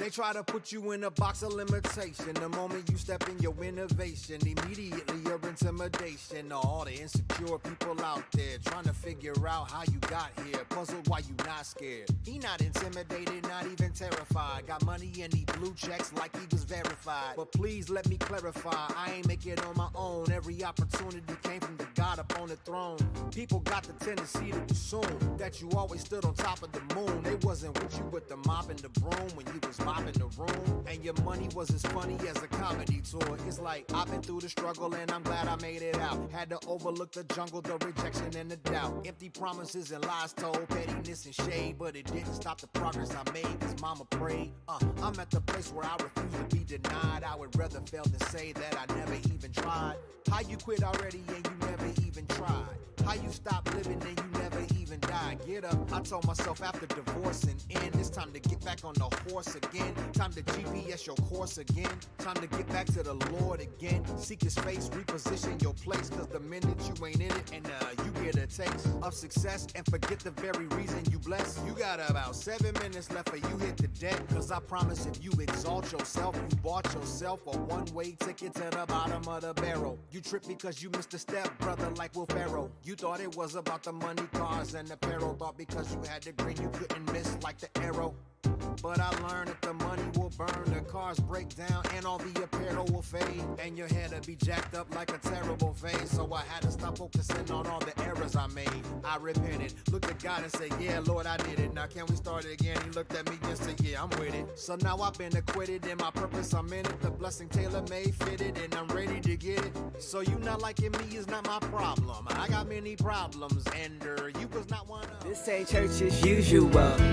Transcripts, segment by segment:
They try to put you in a box of limitation. The moment you step in your innovation, immediately your intimidation. All the insecure people out there trying to figure out how you got here. Puzzled why you not scared. He not intimidated, not even terrified. Got money and he blue checks like he was verified. But please let me clarify, I ain't make it on my own. Every opportunity came from the God up on the throne. People got the tendency to assume that you always stood on top of the moon. They wasn't with you with the mop and the broom when you was mopping the room. And your money was as funny as a comedy tour. It's like I've been through the struggle and I'm glad I made it out. Had to overlook the jungle, the rejection and the doubt. Empty promises and lies told, pettiness and shade. But it didn't stop the progress I made, cause mama prayed. I'm at the place where I refuse to be denied. I would rather fail than say that I never even tried. How you quit already and you never even tried? How you stop living and you never even died? Get up, I told myself after divorce and end, it's time to get back on the horse again. Time to GPS your course again. Time to get back to the Lord again. Seek his face, reposition your place. Cause the minute you ain't in it and you get a taste of success and forget the very reason you blessed. You got about 7 minutes left for you hit the deck. Cause I promise if you exalt yourself, you bought yourself a one-way ticket to the bottom of the barrel. You tripped because you missed a step, brother, like Will Ferrell. You thought it was about the money, cars, and apparel. Thought because you had the green, you couldn't miss like the arrow. But I learned that the money will burn, the cars break down, and all the apparel will fade. And your head will be jacked up like a terrible phase. So I had to stop focusing on all the errors I made. I repented, looked at God and said, yeah, Lord, I did it. Now can we start it again? He looked at me and said, yeah, I'm with it. So now I've been acquitted, in my purpose I'm in it. The blessing tailor-made fitted, and I'm ready to get it. So you not liking me is not my problem. I got many problems, and you was not one of them. This ain't church as usual.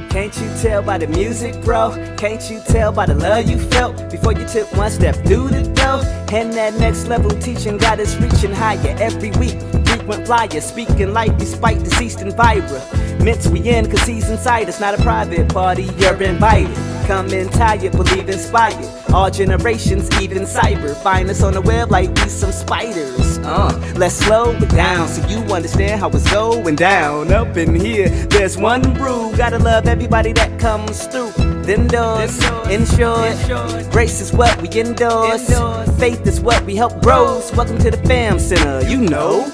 Can't you tell by the music, bro? Can't you tell by the love you felt before you took one step through the door? And that next level teaching got us reaching higher every week. Frequent flyer, speaking life despite deceased and environment we in cause he's inside. It's not a private party, you're invited. Come in tired, believe inspired. All generations, even cyber. Find us on the web like we some spiders. Let's slow it down so you understand how it's going down. Up in here, there's one brew. Gotta love everybody that comes through. Them doors, insured. Grace is what we endorse. Faith is what we help bros. Welcome to the Fam Center, you know.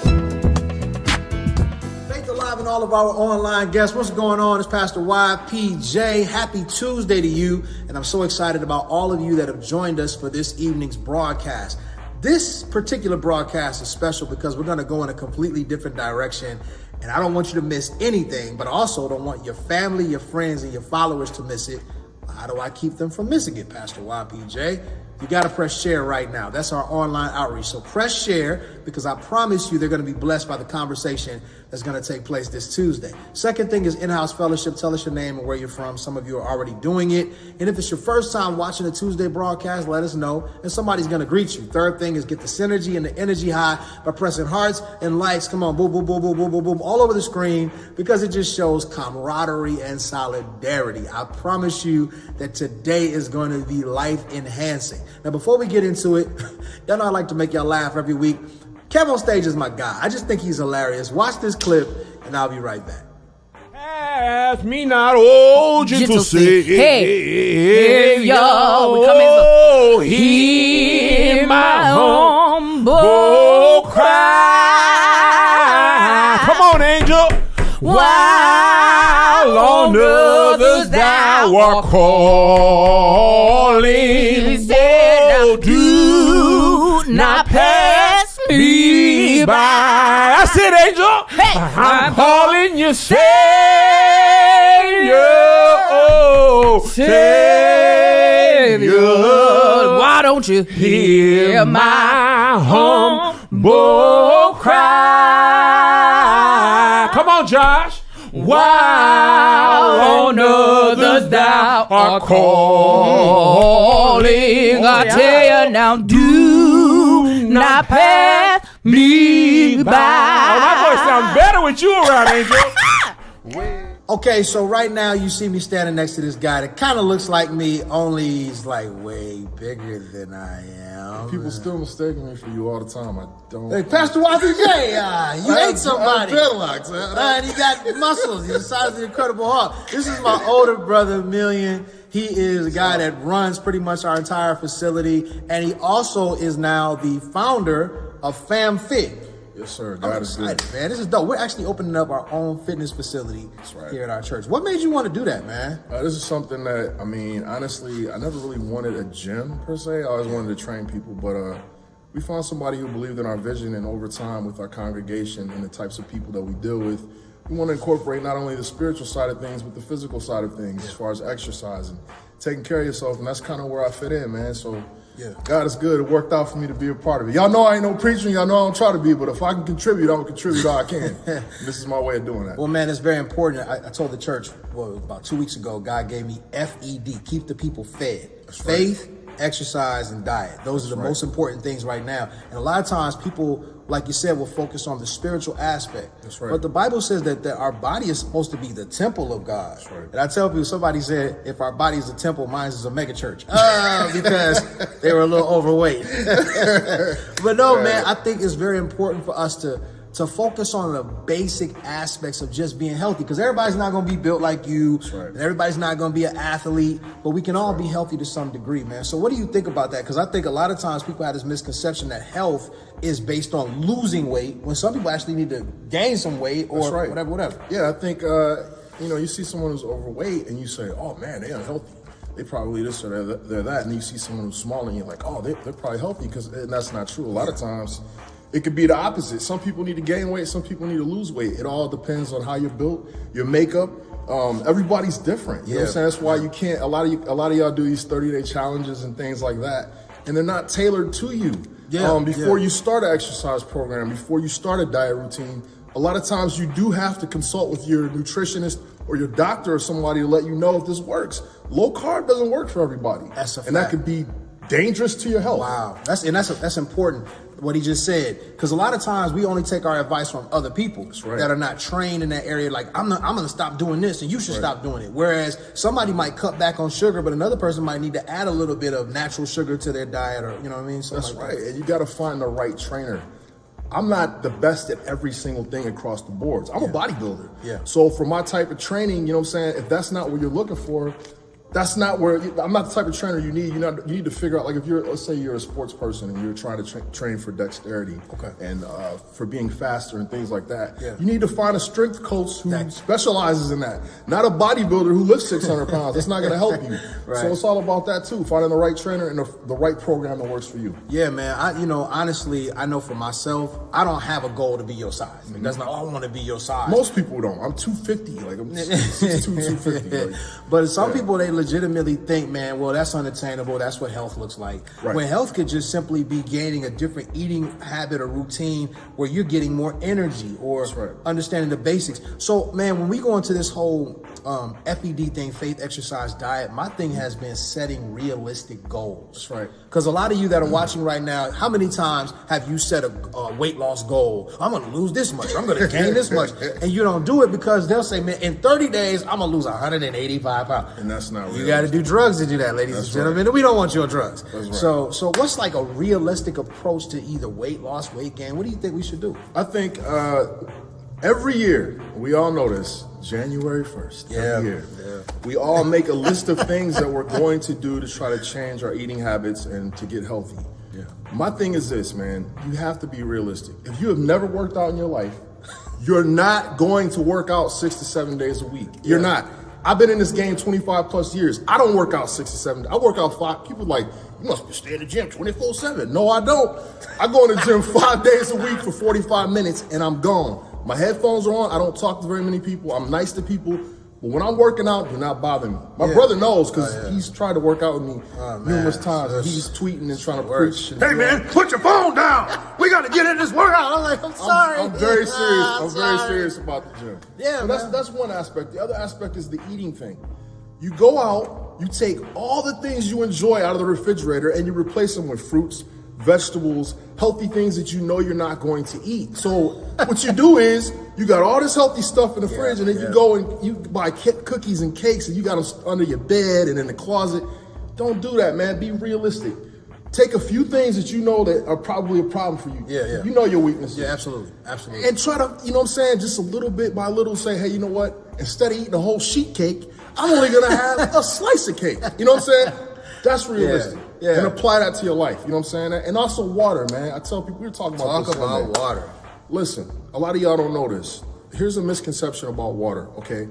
And all of our online guests, what's going on? It's Pastor YPJ. Happy Tuesday to you, and I'm so excited about all of you that have joined us for this evening's broadcast. This particular broadcast is special because we're going to go in a completely different direction, and I don't want you to miss anything, but I also don't want your family, your friends, and your followers to miss it. How do I keep them from missing it, Pastor YPJ? You got to press share right now. That's our online outreach. So press share because I promise you they're going to be blessed by the conversation that's going to take place this Tuesday. Second thing is in-house fellowship. Tell us your name and where you're from. Some of you are already doing it. And if it's your first time watching a Tuesday broadcast, let us know and somebody's going to greet you. Third thing is get the synergy and the energy high by pressing hearts and likes. Come on, boom, boom, boom, boom, boom, boom, boom, all over the screen because it just shows camaraderie and solidarity. I promise you that today is going to be life enhancing. Now, before we get into it, y'all know I like to make y'all laugh every week. Kev on stage is my guy. I just think he's hilarious. Watch this clip, and I'll be right back. Ask me not, oh, gentle say, hey, y'all, we come oh, hear my humble cry. Come on, angel. While on others thou art calling, so do not pass me by. That's it, angel. Hey, I'm calling you, Savior, oh, Savior. Why don't you Hear my humble cry. Come on, Josh. While on others thou art calling, I tell you now, do not pass me by. Oh, my voice sounds better with you around, angel. Okay, so right now you see me standing next to this guy that kind of looks like me, only he's like way bigger than I am. People still mistaking me for you all the time. I don't. Hey, Pastor Walter J, you ate somebody. Dreadlocks, man. And he got muscles. He's the size of the Incredible Hulk. This is my older brother, Million. He is a guy that runs pretty much our entire facility, and he also is now the founder of FamFit. Yes, sir. God is good. Man, this is dope. We're actually opening up our own fitness facility here at our church. What made you want to do that, man? This is something that, I mean, honestly, I never really wanted a gym per se. I always wanted to train people, but we found somebody who believed in our vision, and over time with our congregation and the types of people that we deal with, we want to incorporate not only the spiritual side of things, but the physical side of things as far as exercise and taking care of yourself, and that's kind of where I fit in, man. So God is good. It worked out for me to be a part of it. Y'all know I ain't no preacher. Y'all know I don't try to be, but if I can contribute, I'm going to contribute all I can. This is my way of doing that. Well, man, it's very important. I told the church, about 2 weeks ago, God gave me FED, keep the people fed. That's Faith, exercise, and diet. Those are the most important things right now. And a lot of times people, like you said, will focus on the spiritual aspect. That's right. But the Bible says that our body is supposed to be the temple of God. That's right. And I tell people, somebody said, if our body is a temple, mine is a mega church. Because they were a little overweight. But no, man, I think it's very important for us to focus on the basic aspects of just being healthy, because everybody's not going to be built like you, and everybody's not going to be an athlete, but we can all be healthy to some degree, man. So what do you think about that? Because I think a lot of times people have this misconception that health is based on losing weight, when some people actually need to gain some weight or whatever. Yeah, I think, you see someone who's overweight and you say, oh man, they're unhealthy. They probably this or they're that. And you see someone who's small and you're like, oh, they're probably healthy, and that's not true. A lot of times, it could be the opposite. Some people need to gain weight. Some people need to lose weight. It all depends on how you're built, your makeup. Everybody's different. You know what I'm saying? That's why you can't. A lot of y'all do these 30-day challenges and things like that, and they're not tailored to you. Before you start an exercise program, before you start a diet routine, a lot of times you do have to consult with your nutritionist or your doctor or somebody to let you know if this works. Low carb doesn't work for everybody, and that could be dangerous to your health. Wow, that's important. What he just said, because a lot of times we only take our advice from other people that are not trained in that area. Like, I'm going to stop doing this and you should stop doing it. Whereas somebody might cut back on sugar, but another person might need to add a little bit of natural sugar to their diet, or, you know what I mean? That's right. And you got to find the right trainer. I'm not the best at every single thing across the boards. I'm a bodybuilder. So for my type of training, you know what I'm saying? If that's not what you're looking for, that's not where, I'm not the type of trainer you need. You need to figure out, like, if let's say you're a sports person and you're trying to train for dexterity and for being faster and things like that. You need to find a strength coach who specializes in that, not a bodybuilder who lifts 600 pounds. That's not going to help you. So it's all about that too, finding the right trainer and the right program that works for you. Yeah, man. Honestly, I know for myself, I don't have a goal to be your size. That's not, I want to be your size. Most people don't. I'm 250. Like, I'm 6'2", 250. Like, but some people, they legitimately think, man, well, that's unattainable. That's what health looks like. When health could just simply be gaining a different eating habit or routine where you're getting more energy or understanding the basics. So, man, when we go into this whole FED thing, faith, exercise, diet, my thing has been setting realistic goals. Because a lot of you that are watching right now, how many times have you set a weight loss goal? I'm going to lose this much. I'm going to gain this much. And you don't do it because they'll say, man, in 30 days, I'm going to lose 185 pounds. And that's not real. You got to do drugs to do that, ladies and gentlemen. We don't want your drugs. So what's like a realistic approach to either weight loss, weight gain? What do you think we should do? I think every year, we all know this, January 1st, every year, we all make a list of things that we're going to do to try to change our eating habits and to get healthy. My thing is this, man, you have to be realistic. If you have never worked out in your life, you're not going to work out 6 to 7 days a week. You're not. I've been in this game 25 plus years. I don't work out 6 to 7. I work out 5. People are like, you must stay in the gym 24/7. No, I don't. I go in the gym 5 days a week for 45 minutes and I'm gone. My headphones are on. I don't talk to very many people. I'm nice to people. But when I'm working out, do not bother me. My brother knows because he's tried to work out with me numerous times. He's tweeting and trying to preach. Hey, man, put your phone down. We got to get in this workout. I'm like, I'm sorry. I'm very serious. I'm very serious about the gym. Yeah, so that's one aspect. The other aspect is the eating thing. You go out, you take all the things you enjoy out of the refrigerator and you replace them with fruits, vegetables, healthy things that you know you're not going to eat. So what you do is you got all this healthy stuff in the fridge, and then you go and you buy cookies and cakes, and you got them under your bed and in the closet. Don't do that, man. Be realistic. Take a few things that you know that are probably a problem for you. Yeah. You know your weaknesses. Yeah, absolutely. And try to, you know what I'm saying, just a little bit by little say, hey, you know what? Instead of eating a whole sheet cake, I'm only going to have a slice of cake. You know what I'm saying? That's realistic. Yeah. And apply that to your life. You know what I'm saying? And also water, man. I tell people, we were talking about this Sunday. Water. Listen, a lot of y'all don't know this. Here's a misconception about water, okay?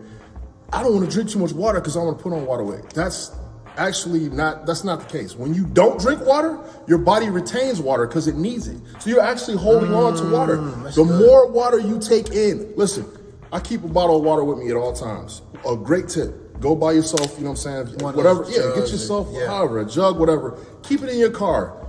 I don't want to drink too much water because I want to put on water weight. That's not the case. When you don't drink water, your body retains water because it needs it. So you're actually holding on to water. The more water you take in, listen, I keep a bottle of water with me at all times. A great tip. Go buy yourself, you know what I'm saying? Whatever. Yeah, get yourself, however, a jug, whatever. Keep it in your car.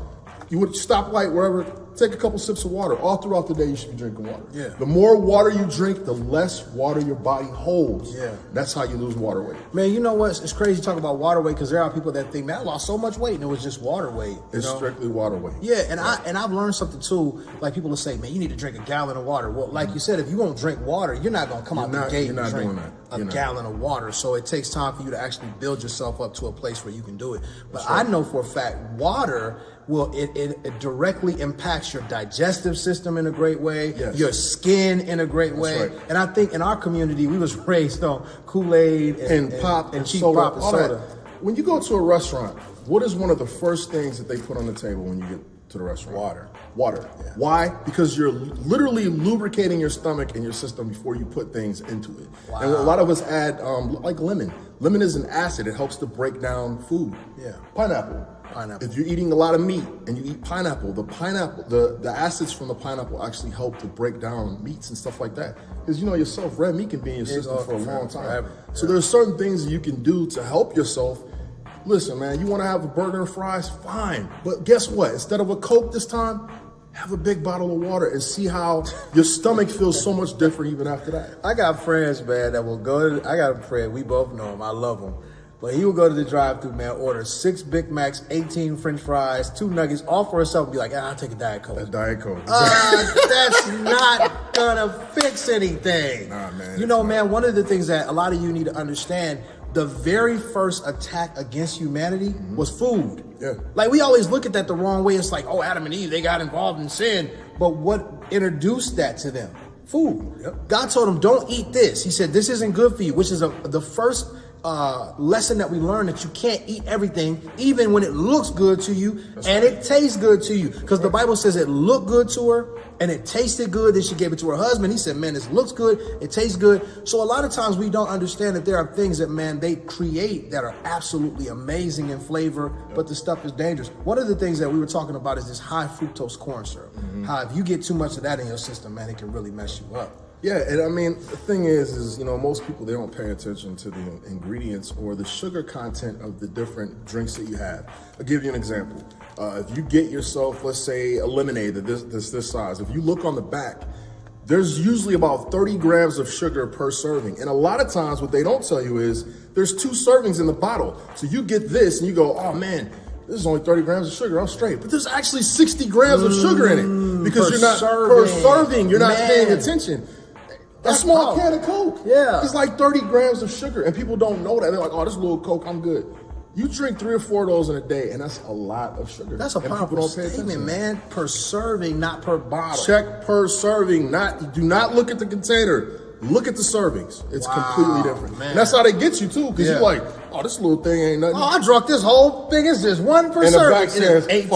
You would stoplight, wherever. Take a couple sips of water. All throughout the day, you should be drinking water. Yeah. The more water you drink, the less water your body holds. Yeah. That's how you lose water weight. Man, you know what? It's crazy to talk about water weight because there are people that think, man, I lost so much weight and it was just water weight. It's strictly water weight. Yeah, and I've learned something too. Like people will say, man, you need to drink a gallon of water. Well, like you said, if you won't drink water, you're not going to come out the gate and drink a gallon of water. So it takes time for you to actually build yourself up to a place where you can do it. But I know for a fact, water it directly impacts your digestive system in a great way, your skin in a great way. Right. And I think in our community, we was raised on Kool-Aid and pop and cheap soda, pop and soda. When you go to a restaurant, what is one of the first things that they put on the table when you get to the restaurant? Water. Yeah. Why? Because you're literally lubricating your stomach and your system before you put things into it. Wow. And a lot of us add like lemon. Lemon is an acid. It helps to break down food. Yeah. Pineapple. If you're eating a lot of meat and you eat pineapple, the acids from the pineapple actually help to break down meats and stuff like that. Because you know yourself, red meat can be in your system for a long time. Forever. So there's certain things that you can do to help yourself. Listen, man, you want to have a burger and fries? Fine. But guess what? Instead of a Coke this time, have a big bottle of water and see how your stomach feels so much different even after that. I got friends, man, that will go to, I got a friend, we both know him, I love him. But he will go to the drive-thru, man, order 6 Big Macs, 18 French fries, 2 nuggets, all for himself, and be like, I'll take a Diet Coke. A Diet Coke. That's not gonna fix anything. Nah, man. You know, man, one of the things that a lot of you need to understand, the very first attack against humanity was food. Yeah. Like, we always look at that the wrong way. It's like, oh, Adam and Eve, they got involved in sin. But what introduced that to them? Food. Yep. God told them, don't eat this. He said, this isn't good for you, which is the first lesson that we learn, that you can't eat everything, even when it looks good to you. That's and right. It tastes good to you. Because the Bible says it looked good to her and it tasted good. Then she gave it to her husband. He said, man, this looks good. It tastes good. So a lot of times we don't understand that there are things that, man, they create that are absolutely amazing in flavor, but the stuff is dangerous. One of the things that we were talking about is this high fructose corn syrup. How if you get too much of that in your system, man, it can really mess you up. Yeah, and I mean, the thing is, you know, most people, they don't pay attention to the ingredients or the sugar content of the different drinks that you have. I'll give you an example. If you get yourself, let's say, a lemonade this size, if you look on the back, there's usually about 30 grams of sugar per serving. And a lot of times what they don't tell you is there's 2 servings in the bottle. So you get this and you go, oh man, this is only 30 grams of sugar, I'm straight. But there's actually 60 grams of sugar in it because you're not per serving, you're not paying attention. A small can of Coke. Yeah. It's like 30 grams of sugar. And people don't know that. They're like, oh, this little Coke, I'm good. You drink 3 or 4 of those in a day, and that's a lot of sugar. That's a powerful statement, man. Per serving, not per bottle. Check per serving. Do not look at the container. Look at the servings. It's completely different. Man. And that's how they get you, too, because you're like, oh, this little thing ain't nothing. Oh, I drunk this whole thing. It's just 1 per serving. And the back says 18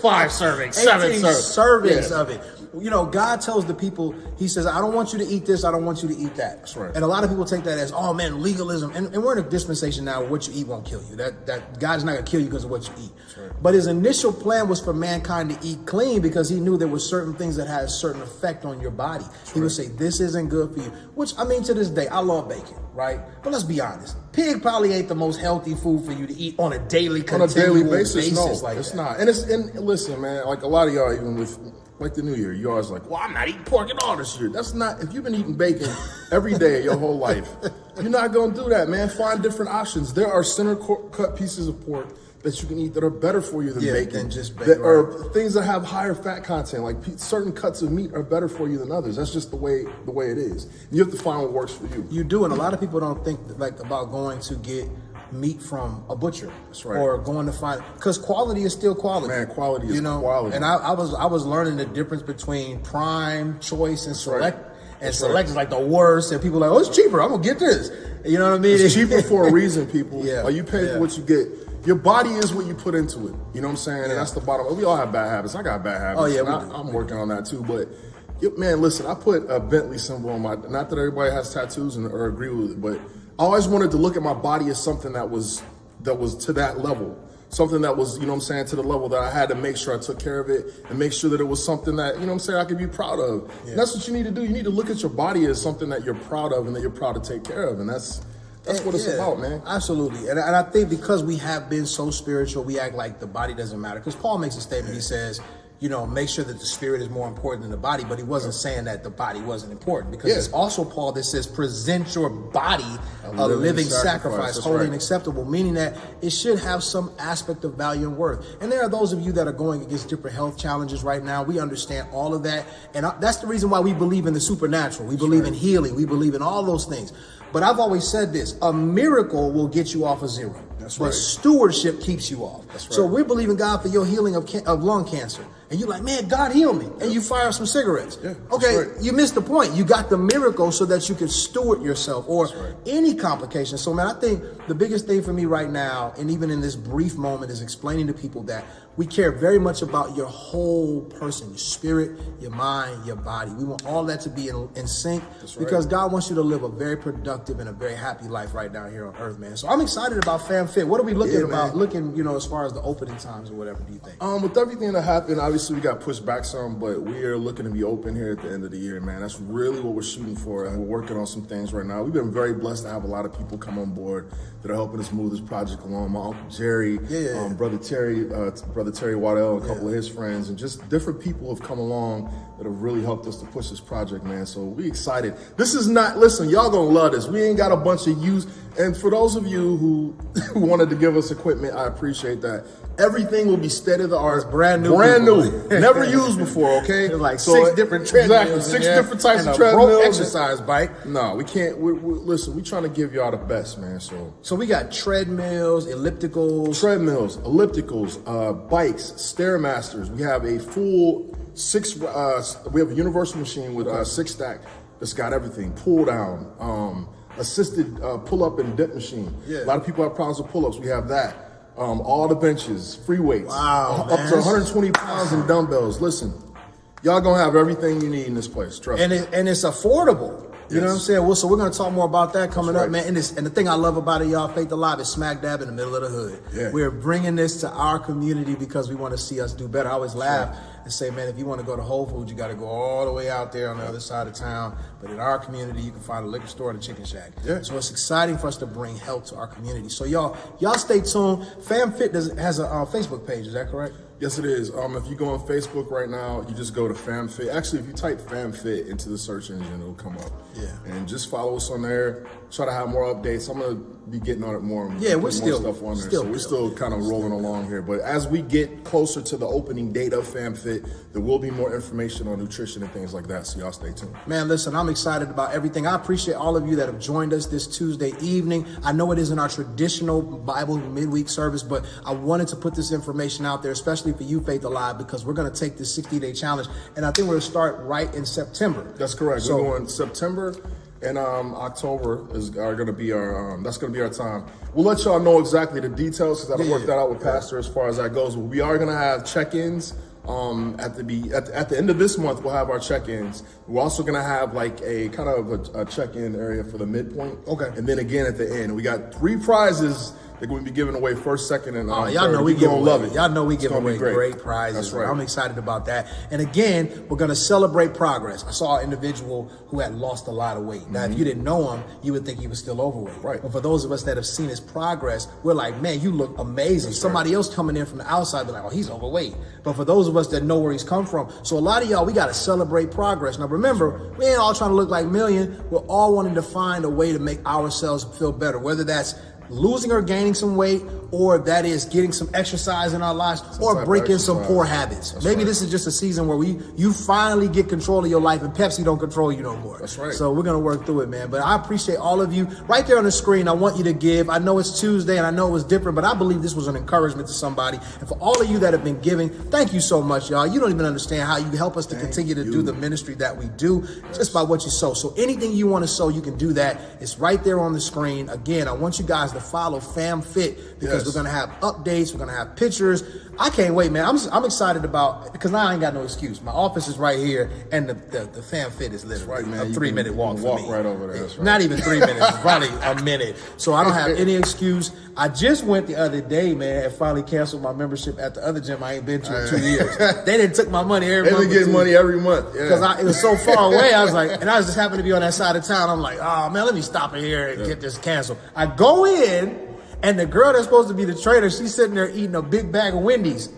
5 servings, 7 servings of it. You know, God tells the people, he says, I don't want you to eat this, I don't want you to eat that. That's right. And a lot of people take that as, oh man, legalism. And we're in a dispensation now where what you eat won't kill you. That God's not gonna kill you because of what you eat. Right. But his initial plan was for mankind to eat clean because he knew there were certain things that had a certain effect on your body. He would say, this isn't good for you. Which, I mean, to this day, I love bacon, right? But let's be honest. Pig probably ain't the most healthy food for you to eat on a daily basis. No, like it's that. not. And listen, man, like a lot of y'all, even with like the New Year, you always like, well, I'm not eating pork at all this year. That's not, if you've been eating bacon every day your whole life, you're not going to do that, man. Find different options. There are center cut pieces of pork that you can eat that are better for you than bacon. Than just that bacon. are things that have higher fat content. Like certain cuts of meat are better for you than others. That's just the way it is. You have to find what works for you. You do, and a lot of people don't think like about going to get meat from a butcher. That's right. Or going to find, because quality is still quality. Man, quality is quality. And I was learning the difference between prime, choice, and select. Right. And select is like the worst, and people are like, oh, it's cheaper. I'm gonna get this. You know what I mean? It's cheaper for a reason, people. Yeah. Like you pay for what you get. Your body is what you put into it. You know what I'm saying? And that's the bottom. We all have bad habits. I got bad habits. Oh yeah, I'm working on that too. But man, listen, I put a Bentley symbol on my. Not that everybody has tattoos or agree with it, but I always wanted to look at my body as something that was to that level. Something that was, you know what I'm saying, to the level that I had to make sure I took care of it and make sure that it was something that, you know what I'm saying, I could be proud of. Yeah. And that's what you need to do. You need to look at your body as something that you're proud of and that you're proud to take care of. And that's what it's about, man. Absolutely. And I think because we have been so spiritual, we act like the body doesn't matter. Because Paul makes a statement, he says, you know, make sure that the spirit is more important than the body, but he wasn't saying that the body wasn't important, because it's also Paul that says, present your body a living sacrifice, holy and acceptable, meaning that it should have some aspect of value and worth. And there are those of you that are going against different health challenges right now. We understand all of that. And that's the reason why we believe in the supernatural. We believe in healing. We believe in all those things. But I've always said this, a miracle will get you off of zero. But stewardship keeps you off. So we're believing God for your healing of lung cancer. And you're like, man, God heal me. And you fire some cigarettes. Okay, you missed the point. You got the miracle so that you can steward yourself or any complications. So, man, I think the biggest thing for me right now, and even in this brief moment, is explaining to people that we care very much about your whole person, your spirit, your mind, your body. We want all that to be in sync because God wants you to live a very productive and a very happy life right down here on earth, man. So I'm excited about FamFit. What are we looking you know, as far as the opening times or whatever, do you think? With everything that happened, obviously we got pushed back some, but we are looking to be open here at the end of the year, man. That's really what we're shooting for, and we're working on some things right now. We've been very blessed to have a lot of people come on board that are helping us move this project along. My Uncle Jerry, Brother Terry Waddell, a couple of his friends, and just different people have come along that have really helped us to push this project, man. So we excited. This is not, listen, y'all gonna love this. We ain't got a bunch of used, and for those of you who wanted to give us equipment, I appreciate that. Everything will be state of the art, brand new, never used before. Okay, there's like 6 different treadmills, 6 different types of treadmills, exercise bike. No, we can't. Listen, we trying to give y'all the best, man. So we got treadmills, ellipticals, bikes, Stairmasters. We have a full 6. We have a universal machine with 6 stack that's got everything. Pull down, assisted pull up and dip machine. A lot of people have problems with pull ups. We have that. All the benches, free weights, up to 120 pounds in dumbbells. Listen, y'all gonna have everything you need in this place. Trust me. And it's affordable. You know what I'm saying? Well, so we're gonna talk more about that coming up, man. And the thing I love about it, y'all, Faith Alive is smack dab in the middle of the hood. We're bringing this to our community because we want to see us do better. I always laugh and say, man, if you want to go to Whole Foods, you got to go all the way out there on the other side of town. But in our community, you can find a liquor store and a chicken shack. So it's exciting for us to bring health to our community. So y'all stay tuned. FamFit has a Facebook page. Is that correct? Yes, it is. If you go on Facebook right now, you just go to FamFit. Actually, if you type FamFit into the search engine, it'll come up. And just follow us on there. Try to have more updates. I'm gonna be getting on it more. We're still stuff on there. So we're still kind of rolling along here. But as we get closer to the opening date of FamFit, there will be more information on nutrition and things like that. So y'all stay tuned. Man, listen, I'm excited about everything. I appreciate all of you that have joined us this Tuesday evening. I know it isn't our traditional Bible midweek service, but I wanted to put this information out there, especially for you, Faith Alive, because we're going to take this 60-day challenge, and I think we're going to start right in September. That's correct. So, we're going September and October are going to be our that's going to be our time. We'll let y'all know exactly the details because I don't work that out with Pastor as far as that goes. But we are going to have check-ins. At the end of this month, we'll have our check-ins. We're also gonna have like a kind of a check-in area for the midpoint. And then again at the end, we got 3 prizes that we're gonna be giving away first, second, and y'all third. know we gonna love it. Y'all know we give away great prizes. That's right. I'm excited about that. And again, we're gonna celebrate progress. I saw an individual who had lost a lot of weight. Now, if you didn't know him, you would think he was still overweight. But for those of us that have seen his progress, we're like, man, you look amazing. Somebody else coming in from the outside, they're like, oh, he's overweight. But for those of us that know where he's come from, so a lot of y'all, we gotta celebrate progress. Now remember, we ain't all trying to look like Million. We're all wanting to find a way to make ourselves feel better, whether that's losing or gaining some weight, or that is getting some exercise in our lives, or breaking some poor habits. Maybe this is just a season where you finally get control of your life and Pepsi don't control you no more. That's right. So we're going to work through it, man. But I appreciate all of you. Right there on the screen, I want you to give. I know it's Tuesday and I know it was different, but I believe this was an encouragement to somebody. And for all of you that have been giving, thank you so much, y'all. You don't even understand how you help us to continue to do the ministry that we do just by what you sow. So anything you want to sow, you can do that. It's right there on the screen. Again, I want you guys to follow FamFit because we're going to have updates. We're going to have pictures. I can't wait, man. I'm excited about, because now I ain't got no excuse. My office is right here, and the FamFit is literally a 3-minute walk for me. Right over there. That's right. Not even 3 minutes, probably a minute. So I don't have any excuse. I just went the other day, man, and finally canceled my membership at the other gym I ain't been to in 2 years. They didn't took my money every month. They've been getting money every month. Because it was so far away. I was like, and I just happened to be on that side of town. I'm like, oh man, let me stop in here and get this canceled. I go in, and the girl that's supposed to be the trainer, she's sitting there eating a big bag of Wendy's.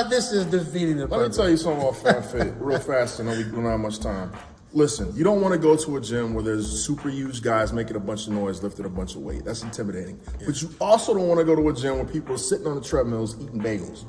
This is defeating the purpose. Let me tell you something about FamFit real fast, and we don't have much time. Listen, you don't want to go to a gym where there's super huge guys making a bunch of noise, lifting a bunch of weight. That's intimidating. Yeah. But you also don't want to go to a gym where people are sitting on the treadmills eating bagels.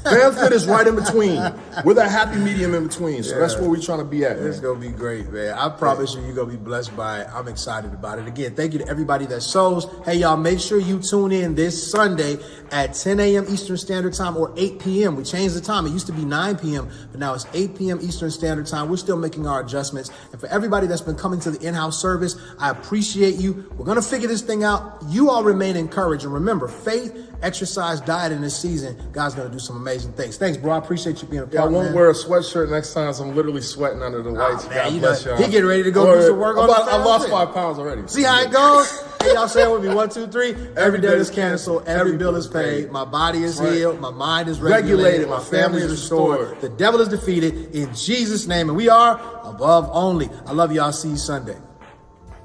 FamFit is right in between. We're that happy medium in between. So that's where we're trying to be at, man. It's going to be great, man. I promise you're going to be blessed by it. I'm excited about it. Again, thank you to everybody that sows. Hey, y'all, make sure you tune in this Sunday at 10 a.m. Eastern Standard Time or 8 p.m. We changed the time. It used to be 9 p.m., but now it's 8 p.m. Eastern Standard Time. We're still making our adjustments. And for everybody that's been coming to the in-house service, I appreciate you. We're going to figure this thing out. You all remain encouraged. And remember, faith, exercise, diet in this season, God's going to do some amazing things. Thanks, bro. I appreciate you being a part, I won't wear a sweatshirt next time, so I'm literally sweating under the lights. Man, God bless y'all. He getting ready to go do some work on it. I lost 5 pounds already. See how it goes? Hey, y'all say it with me. 1, 2, 3. Every debt is canceled. Every bill is paid. My body is healed. My mind is regulated. My family is restored. The devil is defeated in Jesus' name. And we are above only. I love y'all. See you Sunday.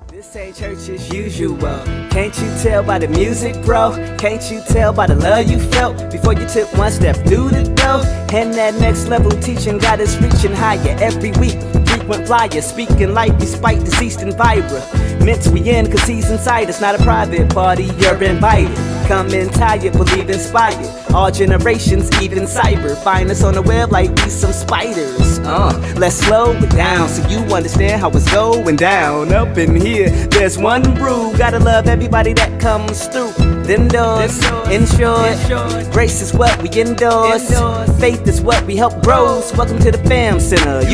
This ain't church as usual. Can't you tell by the music, bro? Can't you tell by the love you felt before you took one step through the door? And that next level teaching got us reaching higher every week. Frequent flyer, speaking life despite deceased and vibrant. Meant we in cause he's inside. It's not a private party, you're invited. Come in tired, believe inspired. All generations, even cyber. Find us on the web like we some spiders. Let's slow it down so you understand how it's going down. Up in here, there's one brew. Gotta love everybody that comes through. Them doors, in short, grace is what we endorse. Faith is what we help grow. Welcome to the Fam Center. You